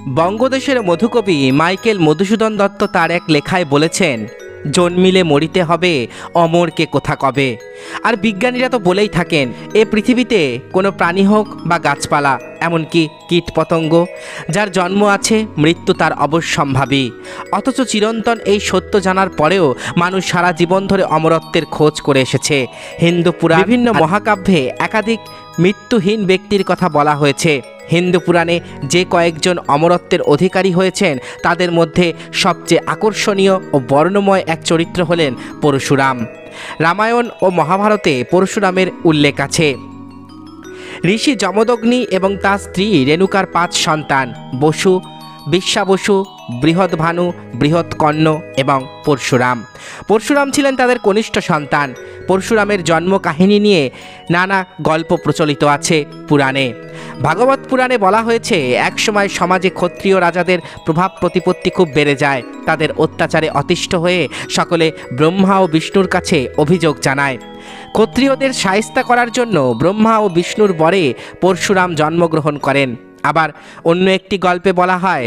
বঙ্গদেশের মধুকবি Michael Madhusudan Dutta তার এক লেখায় বলেছেন, জন্মিলে মরিতে হবে, অমরকে কোথা কবে। আর বিজ্ঞানীরা তো বলেই থাকেন, এ পৃথিবীতে কোনো প্রাণী হোক বা গাছপালা, এমনকি কীটপতঙ্গ, যার জন্ম আছে মৃত্যু তার অবশ্যম্ভাবী। অথচ চিরন্তন এই সত্য জানার পরেও মানুষ সারা জীবন ধরে অমরত্বের খোঁজ করে এসেছে। হিন্দু পুরাণ, বিভিন্ন মহাকাব্যে একাধিক মৃত্যুহীন ব্যক্তির কথা বলা হয়েছে। হিন্দু পুরাণে যে কয়েকজন অমরত্বের অধিকারী হয়েছেন তাদের মধ্যে সবচেয়ে আকর্ষণীয় ও বর্ণময় এক চরিত্র হলেন পরশুরাম। রামায়ণ ও মহাভারতে পরশুরামের উল্লেখ আছে। ঋষি যমদগ্নি এবং তার স্ত্রী রেণুকার 5 সন্তান, বসু, বিশ্বাবসু, বৃহৎভানু, বৃহৎকর্ণ এবং পরশুরাম। পরশুরাম ছিলেন তাদের কনিষ্ঠ সন্তান। পরশুরামের জন্ম কাহিনী নিয়ে নানা গল্প প্রচলিত আছে পুরাণে। ভাগবত পুরাণে বলা হয়েছে, একসময় সমাজে ক্ষত্রিয় রাজাদের প্রভাব প্রতিপত্তি খুব বেড়ে যায়। তাদের অত্যাচারে অতিষ্ঠ হয়ে সকলে ব্রহ্মা ও বিষ্ণুর কাছে অভিযোগ জানায়। ক্ষত্রিয়দের শায়েস্তা করার জন্য ব্রহ্মা ও বিষ্ণুর বরে পরশুরাম জন্মগ্রহণ করেন। আবার অন্য একটি গল্পে বলা হয়,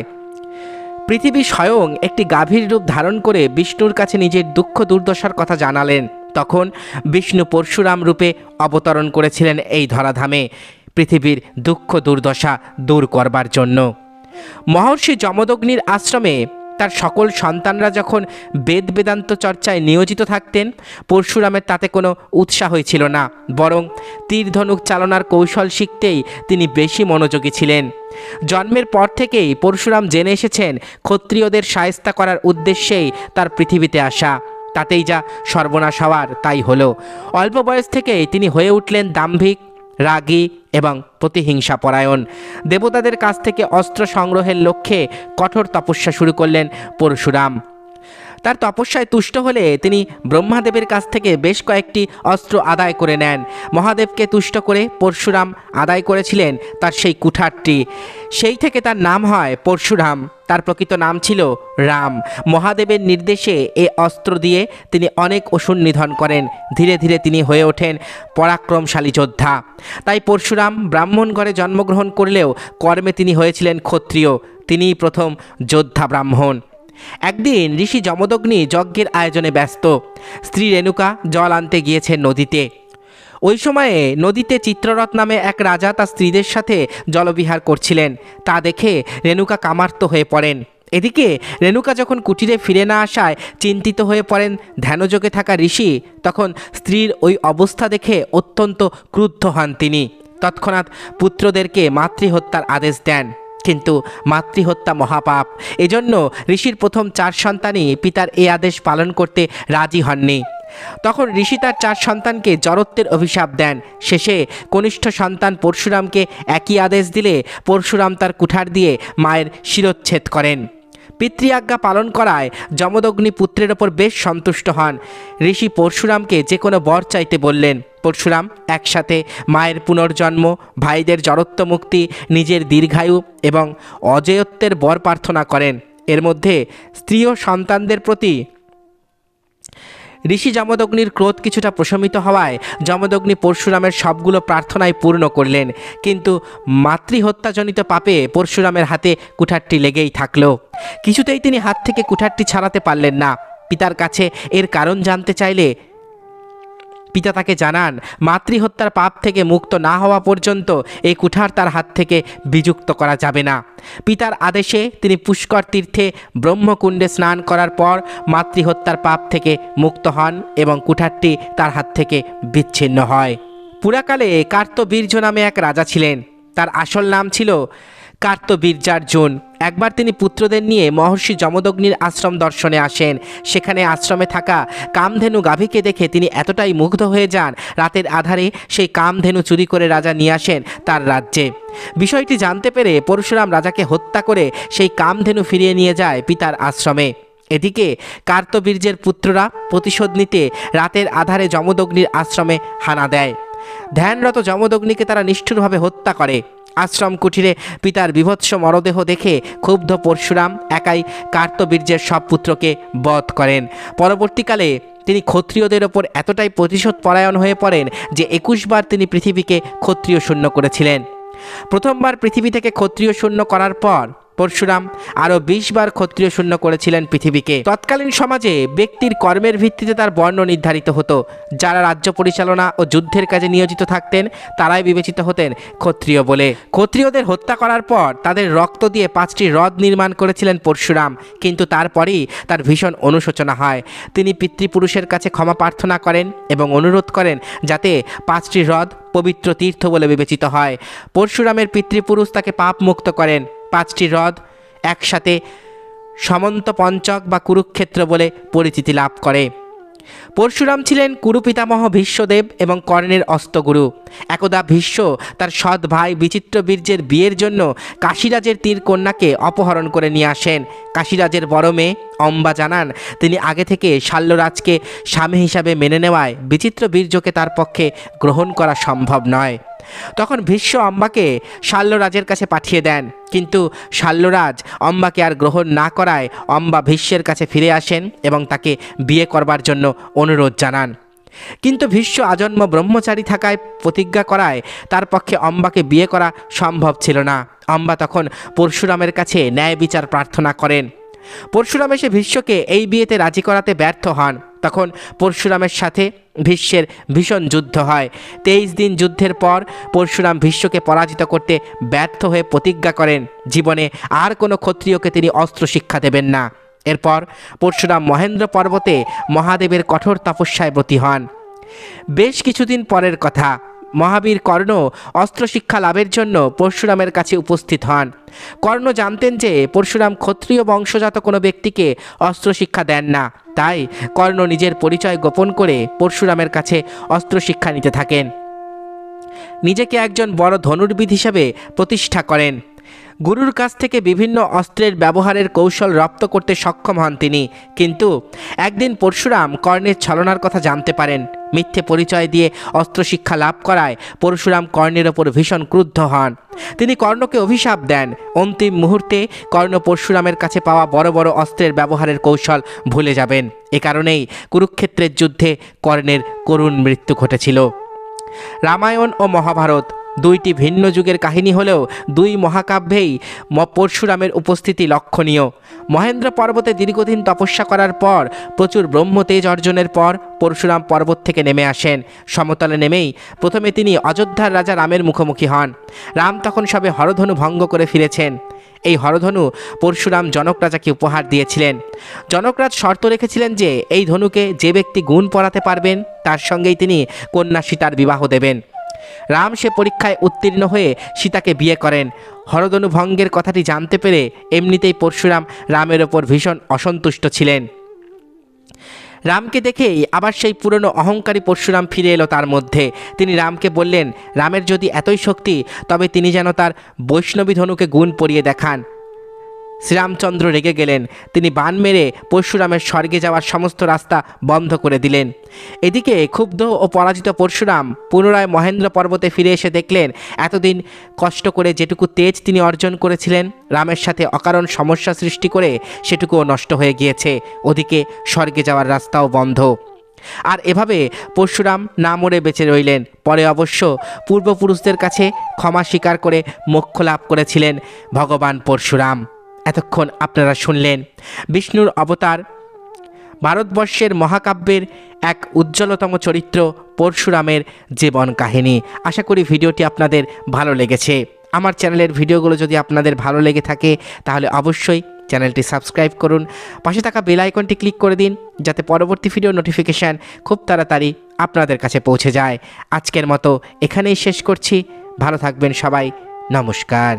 পৃথিবী স্বয়ং একটি গাভীর রূপ ধারণ করে বিষ্ণুর কাছে নিজের দুঃখ দুর্দশার কথা জানালেন। তখন বিষ্ণু পরশুরাম রূপে অবতরণ করেছিলেন এই ধরাধামে পৃথিবীর দুঃখ দুর্দশা দূর করবার জন্য। মহর্ষি যমদগ্নির আশ্রমে তার সকল সন্তানরা যখন বেদ বেদান্ত চর্চায় নিয়োজিত থাকতেন, পরশুরামের তাতে কোনো উৎসাহই ছিল না, বরং তীর ধনুক চালনার কৌশল শিখতেই তিনি বেশি মনোযোগী ছিলেন। জন্মের পর থেকেই পরশুরাম জেনে এসেছেন ক্ষত্রিয়দের শায়েস্তা করার উদ্দেশ্যেই তার পৃথিবীতে আসা। তাতেই যা সর্বনাশ হওয়ার তাই হলো। অল্প বয়স থেকেই তিনি হয়ে উঠলেন দাম্ভিক, রাগী এবং প্রতিহিংসাপরায়ণ। দেবতাদের কাছ থেকে অস্ত্র সংগ্রহের লক্ষ্যে কঠোর তপস্যা শুরু করলেন পরশুরাম। তার তপস্যায় তুষ্ট হলে তিনি ব্রহ্মাদেবের কাছ থেকে বেশ কয়েকটি অস্ত্র আদায় করে নেন। মহাদেবকে তুষ্ট করে পরশুরাম আদায় করেছিলেন তার সেই কুঠারটি। সেই থেকে তার নাম হয় পরশুরাম। তার প্রকৃত নাম ছিল রাম। মহাদেবের নির্দেশে এ অস্ত্র দিয়ে তিনি অনেক অসুর নিধন করেন। ধীরে ধীরে তিনি হয়ে ওঠেন পরাক্রমশালী যোদ্ধা। তাই পরশুরাম ব্রাহ্মণ ঘরে জন্মগ্রহণ করলেও কর্মে তিনি হয়েছিলেন ক্ষত্রিয়। তিনিই প্রথম যোদ্ধা ব্রাহ্মণ। একদিন ঋষি যমদগ্নি যজ্ঞের আয়োজনে ব্যস্ত। স্ত্রী রেণুকা জল আনতে গিয়েছেন নদীতে। ওই সময়ে নদীতে চিত্ররথ নামে এক রাজা তার স্ত্রীদের সাথে জলবিহার করছিলেন। তা দেখে রেণুকা কামার্ত হয়ে পড়েন। এদিকে রেণুকা যখন কুটিরে ফিরে না আসায় চিন্তিত হয়ে পড়েন ধ্যানযোগে থাকা ঋষি। তখন স্ত্রীর ওই অবস্থা দেখে অত্যন্ত ক্রুদ্ধ হন তিনি। তৎক্ষণাৎ পুত্রদেরকে মাতৃহত্যার আদেশ দেন। কিন্তু মাতৃহত্যা মহাপাপ। এজন্য ঋষির প্রথম 4 সন্তানই পিতার এই আদেশ পালন করতে রাজি হননি। তখন ঋষি তার 4 সন্তানকে জড়ত্বের অভিশাপ দেন। শেষে কনিষ্ঠ সন্তান পরশুরামকে একই আদেশ দিলে পরশুরাম তার কুঠার দিয়ে মায়ের শিরচ্ছেদ করেন। পিতৃ আজ্ঞা পালন করায় যমদগ্নি পুত্রের ওপর বেশ সন্তুষ্ট হন। ঋষি পরশুরামকে যে কোনো বর চাইতে বললেন। পরশুরাম একসাথে মায়ের পুনর্জন্ম, ভাইদের জড়ত্ব মুক্তি, নিজের দীর্ঘায়ু এবং অজেয়ত্বের বর প্রার্থনা করেন। এর মধ্যে স্ত্রী ও সন্তানদের প্রতি ঋষি যমদগ্নির ক্রোধ কিছুটা প্রশমিত হওয়ায় যমদগ্নি পরশুরামের সবগুলো প্রার্থনায় পূর্ণ করলেন। কিন্তু মাতৃহত্যাজনিত পাপে পরশুরামের হাতে কুঠারটি লেগেই থাকলো। কিছুতেই তিনি হাত থেকে কুঠারটি ছাড়াতে পারলেন না। পিতার কাছে এর কারণ জানতে চাইলে পিতা তাকে জানান, মাতৃহত্যার পাপ থেকে মুক্ত না হওয়া পর্যন্ত এই কুঠার তার হাত থেকে বিযুক্ত করা যাবে না। পিতার আদেশে তিনি পুষ্কর তীর্থে ব্রহ্মকুণ্ডে স্নান করার পর মাতৃহত্যার পাপ থেকে মুক্ত হন এবং কুঠারটি তার হাত থেকে বিচ্ছিন্ন হয়। পুরাকালে কার্তবীর্য নামে এক রাজা ছিলেন। তার আসল নাম ছিল কার্তবীর্যার্জুন। একবার তিনি পুত্রদের নিয়ে মহর্ষি যমদগ্নির আশ্রম দর্শনে আসেন। সেখানে আশ্রমে থাকা কামধেনু গাভীকে দেখে তিনি এতটাই মুগ্ধ হয়ে যান, রাতের আধারে সেই কামধেনু চুরি করে রাজা নিয়ে আসেন তার রাজ্যে। বিষয়টি জানতে পেরে পরশুরাম রাজাকে হত্যা করে সেই কামধেনু ফিরিয়ে নিয়ে যায় পিতার আশ্রমে। এদিকে কার্তবীর্যের পুত্ররা প্রতিশোধ নিতে রাতের আধারে যমদগ্নির আশ্রমে হানা দেয়। ধ্যানরত যমদগ্নিকে তারা নিষ্ঠুরভাবে হত্যা করে। আশ্রম কুঠিরে পিতার বিভৎস মরদেহ দেখে ক্ষুব্ধ পরশুরাম একাই কার্তবীর্যের সব পুত্রকে বধ করেন। পরবর্তীকালে তিনি ক্ষত্রিয়দের ওপর এতটাই প্রতিশোধ পরায়ণ হয়ে পড়েন যে 21 বার তিনি পৃথিবীকে ক্ষত্রিয় শূন্য করেছিলেন। প্রথমবার পৃথিবী থেকে ক্ষত্রিয় শূন্য করার পর পরশুরাম আরও 20 বার ক্ষত্রিয় শূন্য করেছিলেন পৃথিবীকে। তৎকালীন সমাজে ব্যক্তির কর্মের ভিত্তিতে তার বর্ণ নির্ধারিত হতো। যারা রাজ্য পরিচালনা ও যুদ্ধের কাজে নিয়োজিত থাকতেন তারাই বিবেচিত হতেন ক্ষত্রিয় বলে। ক্ষত্রিয়দের হত্যা করার পর তাদের রক্ত দিয়ে 5টি হ্রদ নির্মাণ করেছিলেন পরশুরাম, কিন্তু তারপরেই তার ভীষণ অনুশোচনা হয়। তিনি পিতৃপুরুষের কাছে ক্ষমা প্রার্থনা করেন এবং অনুরোধ করেন যাতে 5টি হ্রদ পবিত্র তীর্থ বলে বিবেচিত হয়। পরশুরামের পিতৃপুরুষ তাকে পাপ মুক্ত করেন। 5টি হ্রদ একসাথে সমন্ত পঞ্চক বা কুরুক্ষেত্র বলে পরিচিতি লাভ করে। পরশুরাম ছিলেন কুরু পিতামহ ভীষ্মদেব এবং কর্ণের অস্ত্রগুরু। একদা ভীষ্ম তার সৎ ভাই বিচিত্রবীর্যের বিয়ের জন্য কাশীরাজের তীর কন্যাকে অপহরণ করে নিয়ে আসেন। কাশীরাজের বড় মেয়ে অম্বা জানান তিনি আগে থেকে শাল্যরাজকে স্বামী হিসাবে মেনে নেওয়ায় বিচিত্রবীর্যকে তার পক্ষে গ্রহণ করা সম্ভব নয়। তখন ভীষ্ম অম্বাকে শাল্যরাজের কাছে পাঠিয়ে দেন, কিন্তু শাল্যরাজ অম্বাকে আর গ্রহণ না করায় অম্বা ভীষ্মের কাছে ফিরে আসেন এবং তাকে বিয়ে করবার জন্য অনুরোধ জানান। কিন্তু ভীষ্ম আজন্ম ব্রহ্মচারী থাকায় প্রতিজ্ঞা করায় তার পক্ষে অম্বাকে বিয়ে করা সম্ভব ছিল না। অম্বা তখন পরশুরামের কাছে ন্যায় বিচার প্রার্থনা করেন। পরশুরাম এসে ভীষ্মকে এই বিয়েতে রাজি করাতে ব্যর্থ হন। তখন পরশুরামের সাথে ভীষ্মের ভীষণ যুদ্ধ হয়। 23 দিন যুদ্ধের পর পরশুরাম ভীষ্মকে পরাজিত করতে ব্যর্থ হয়ে প্রতিজ্ঞা করেন জীবনে আর কোনো ক্ষত্রিয়কে তিনি অস্ত্র শিক্ষা দেবেন না। এরপর পরশুরাম মহেন্দ্র পর্বতে মহাদেবের কঠোর তপস্যায় ব্রতী হন। বেশ কিছুদিন পরের কথা, মহাবীর কর্ণ অস্ত্রশিক্ষা লাভের জন্য পরশুরামের কাছে উপস্থিত হন। কর্ণ জানতেন যে পরশুরাম ক্ষত্রিয় বংশজাত কোনো ব্যক্তিকে অস্ত্রশিক্ষা দেন না, তাই কর্ণ নিজের পরিচয় গোপন করে পরশুরামের কাছে অস্ত্রশিক্ষা নিতে থাকেন। নিজেকে একজন বড় ধনুর্বিদ হিসেবে প্রতিষ্ঠা করেন। গুরুর কাছ থেকে বিভিন্ন অস্ত্রের ব্যবহারের কৌশল রপ্ত করতে সক্ষম হন তিনি। কিন্তু একদিন পরশুরাম কর্ণের ছলনার কথা জানতে পারেন। মিথ্যে পরিচয় দিয়ে অস্ত্রশিক্ষা লাভ করায় পরশুরাম কর্ণের ওপর ভীষণ ক্রুদ্ধ হন। তিনি কর্ণকে অভিশাপ দেন। অন্তিম মুহূর্তে কর্ণ পরশুরামের কাছে পাওয়া বড় বড় অস্ত্রের ব্যবহারের কৌশল ভুলে যাবেন। এ কারণেই কুরুক্ষেত্রের যুদ্ধে কর্ণের করুণ মৃত্যু ঘটেছিল। রামায়ণ ও মহাভারত দুইটি ভিন্ন যুগের কাহিনী হলেও দুই মহাকাব্যেই পরশুরামের উপস্থিতি লক্ষণীয়। মহেন্দ্র পর্বতে দীর্ঘদিন তপস্যা করার পর প্রচুর ব্রহ্মতেজ অর্জনের পর পরশুরাম পর্বত থেকে নেমে আসেন। সমতলে নেমেই প্রথমে তিনি অযোধ্যার রাজা রামের মুখোমুখি হন। রাম তখন সবে হরধনু ভঙ্গ করে ফিরেছেন। এই হরধনু পরশুরাম জনক রাজাকে উপহার দিয়েছিলেন। জনকরাজ শর্ত রেখেছিলেন যে এই ধনুকে যে ব্যক্তি গুণ পড়াতে পারবেন তার সঙ্গেই তিনি কন্যা সীতার বিবাহ দেবেন। রাম সে পরীক্ষায় উত্তীর্ণ হয়ে সীতাকে বিয়ে করেন। হরধনু ভঙ্গের কথাটি জানতে পেরে এমনিতেই পরশুরাম রামের ওপর ভীষণ অসন্তুষ্ট ছিলেন। রামকে দেখেই আবার সেই পুরনো অহংকারী পরশুরাম ফিরে এলো তার মধ্যে। তিনি রামকে বললেন রামের যদি এতই শক্তি তবে তিনি যেন তার বৈষ্ণবী ধনুকে গুণ পরিয়ে দেখান। শ্রীরামচন্দ্র রেগে গেলেন। তিনি বাণ মেরে পরশুরামের স্বর্গে যাওয়ার সমস্ত রাস্তা বন্ধ করে দিলেন। এদিকে ক্ষুব্ধ ও পরাজিত পরশুরাম পুনরায় মহেন্দ্র পর্বতে ফিরে এসে দেখলেন এতদিন কষ্ট করে যেটুকু তেজ তিনি অর্জন করেছিলেন রামের সাথে অকারণ সমস্যা সৃষ্টি করে সেটুকুও নষ্ট হয়ে গিয়েছে। ওদিকে স্বর্গে যাওয়ার রাস্তাও বন্ধ। আর এভাবে পরশুরাম না মরে বেঁচে রইলেন। পরে অবশ্য পূর্বপুরুষদের কাছে ক্ষমা স্বীকার করে মোক্ষ লাভ করেছিলেন ভগবান পরশুরাম। এতক্ষণ আপনারা শুনলেন বিষ্ণুর অবতার, ভারতবর্ষের মহাকাব্যের এক উজ্জ্বলতম চরিত্র পরশুরামের জীবন কাহিনী। আশা করি ভিডিওটি আপনাদের ভালো লেগেছে। আমার চ্যানেলের ভিডিওগুলো যদি আপনাদের ভালো লেগে থাকে তাহলে অবশ্যই চ্যানেলটি সাবস্ক্রাইব করুন। পাশে থাকা বেল আইকনটি ক্লিক করে দিন যাতে পরবর্তী ভিডিও নোটিফিকেশান খুব তাড়াতাড়ি আপনাদের কাছে পৌঁছে যায়। আজকের মতো এখানেই শেষ করছি। ভালো থাকবেন সবাই। নমস্কার।